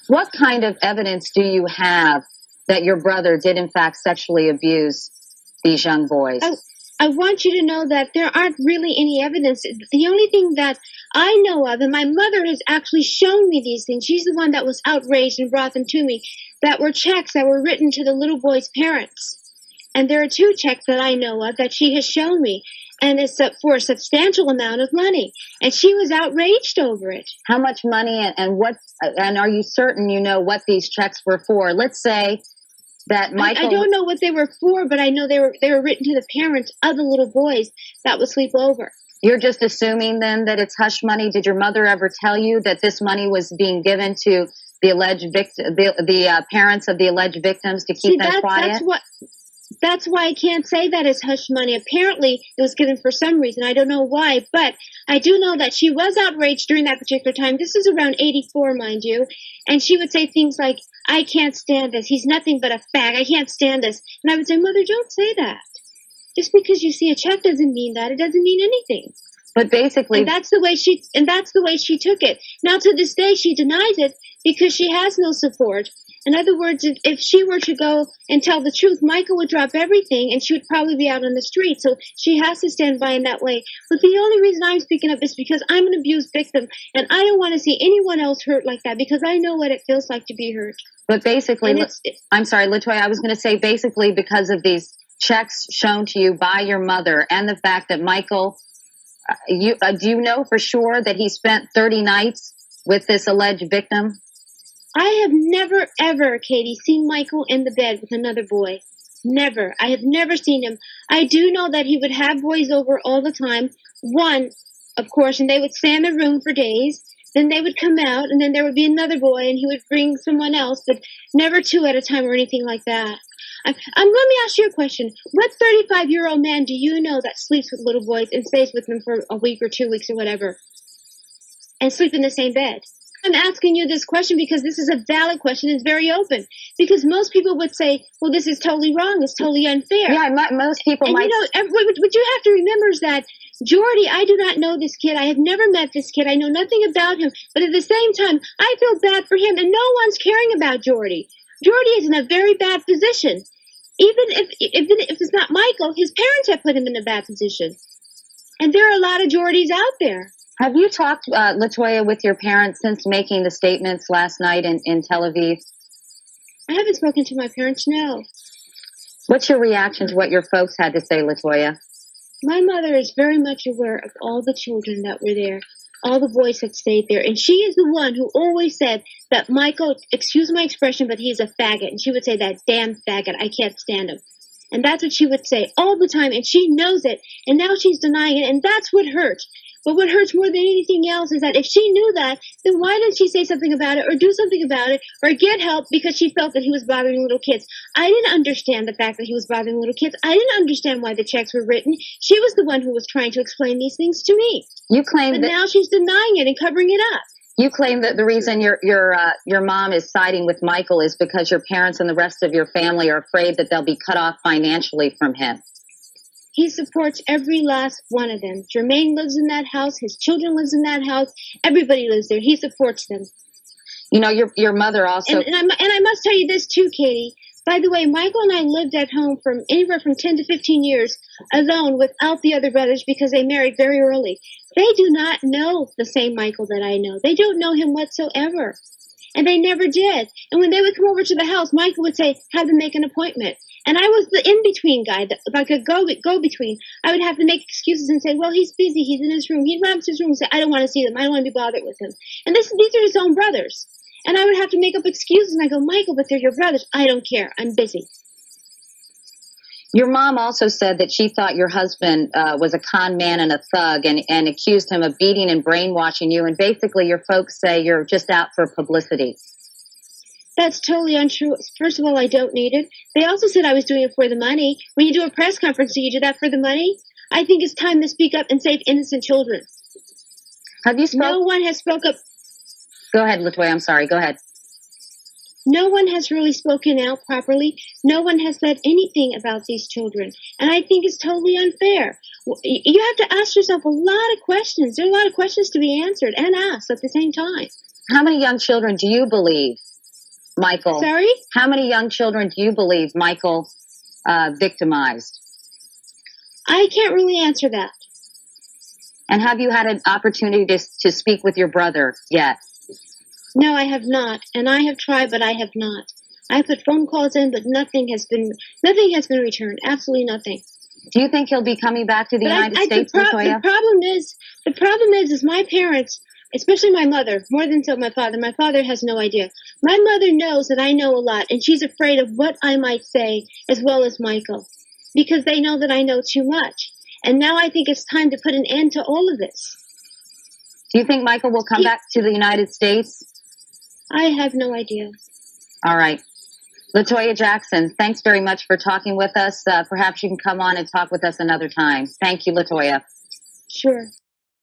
What kind of evidence do you have that your brother did in fact sexually abuse these young boys? I want you to know that there aren't really any evidence. The only thing that I know of, and my mother has actually shown me these things. She's the one that was outraged and brought them to me, that were checks that were written to the little boy's parents. And there are 2 checks that I know of that she has shown me. And it's for a substantial amount of money. And she was outraged over it. How much money and are you certain you know what these checks were for? Let's say that Michael... I don't know what they were for, but I know they were written to the parents of the little boys that would sleep over. You're just assuming then that it's hush money. Did your mother ever tell you that this money was being given to the alleged the parents of the alleged victims to keep them quiet? That's why I can't say that it's hush money. Apparently, it was given for some reason. I don't know why, but I do know that she was outraged during that particular time. This is around 84, mind you. And she would say things like, I can't stand this. He's nothing but a fag. I can't stand this. And I would say, Mother, don't say that. Just because you see a check doesn't mean that. It doesn't mean anything. But basically... And that's the way she took it. Now, to this day, she denies it because she has no support. In other words, if she were to go and tell the truth, Michael would drop everything and she would probably be out on the street. So she has to stand by in that way. But the only reason I'm speaking up is because I'm an abused victim and I don't want to see anyone else hurt like that because I know what it feels like to be hurt. But basically, I'm sorry, Latoya, I was going to say basically because of these checks shown to you by your mother and the fact that Michael, do you know for sure that he spent 30 nights with this alleged victim? I have never, ever, Katie, seen Michael in the bed with another boy. Never. I have never seen him. I do know that he would have boys over all the time. One, of course, and they would stay in the room for days. Then they would come out, and then there would be another boy, and he would bring someone else, but never 2 at a time or anything like that. Let me ask you a question. What 35-year-old man do you know that sleeps with little boys and stays with them for a week or 2 weeks or whatever, and sleep in the same bed? I'm asking you this question because this is a valid question. It's very open. Because most people would say, well, this is totally wrong. It's totally unfair. Yeah, most people might... And what you have to remember is that Jordy, I do not know this kid. I have never met this kid. I know nothing about him. But at the same time, I feel bad for him, and no one's caring about Jordy. Jordy is in a very bad position. Even if it's not Michael, his parents have put him in a bad position. And there are a lot of Jordys out there. Have you talked, Latoya, with your parents since making the statements last night in Tel Aviv? I haven't spoken to my parents, no. What's your reaction to what your folks had to say, Latoya? My mother is very much aware of all the children that were there, all the boys that stayed there. And she is the one who always said that Michael, excuse my expression, but he's a faggot. And she would say, that damn faggot, I can't stand him. And that's what she would say all the time. And she knows it. And now she's denying it. And that's what hurts. But what hurts more than anything else is that if she knew that, then why didn't she say something about it or do something about it or get help because she felt that he was bothering little kids? I didn't understand the fact that he was bothering little kids. I didn't understand why the checks were written. She was the one who was trying to explain these things to me. You claim but that now she's denying it and covering it up. You claim that the reason your mom is siding with Michael is because your parents and the rest of your family are afraid that they'll be cut off financially from him. He supports every last one of them. Jermaine lives in that house. His children lives in that house. Everybody lives there. He supports them. You know, your mother also... And I must tell you this too, Katie. By the way, Michael and I lived at home from anywhere from 10 to 15 years alone without the other brothers because they married very early. They do not know the same Michael that I know. They don't know him whatsoever. And they never did. And when they would come over to the house, Michael would say, have them make an appointment. And I was the in-between guy, like a go-between. I would have to make excuses and say, well, he's busy. He's in his room. He'd run up to his room and say, I don't want to see them. I don't want to be bothered with him. And these are his own brothers. And I would have to make up excuses. And I go, Michael, but they're your brothers. I don't care. I'm busy. Your mom also said that she thought your husband was a con man and a thug and accused him of beating and brainwashing you. And basically your folks say you're just out for publicity. That's totally untrue. First of all, I don't need it. They also said I was doing it for the money. When you do a press conference, do you do that for the money? I think it's time to speak up and save innocent children. Have you spoken? No one has spoke up. Go ahead, Latoya. I'm sorry. Go ahead. No one has really spoken out properly. No one has said anything about these children. And I think it's totally unfair. You have to ask yourself a lot of questions. There are a lot of questions to be answered and asked at the same time. How many young children do you believe Michael? Sorry? How many young children do you believe Michael victimized? I can't really answer that. And have you had an opportunity to speak with your brother yet? No, I have not. And I have tried, but I have not. I put phone calls in, but nothing has been returned. Absolutely nothing. Do you think he'll be coming back to the United States, Latoya? The problem is my parents, especially my mother, more than so my father. My father has no idea. My mother knows that I know a lot, and she's afraid of what I might say, as well as Michael, because they know that I know too much. And now I think it's time to put an end to all of this. Do you think Michael will come back to the United States? I have no idea. All right. Latoya Jackson, thanks very much for talking with us. Perhaps you can come on and talk with us another time. Thank you, Latoya. Sure.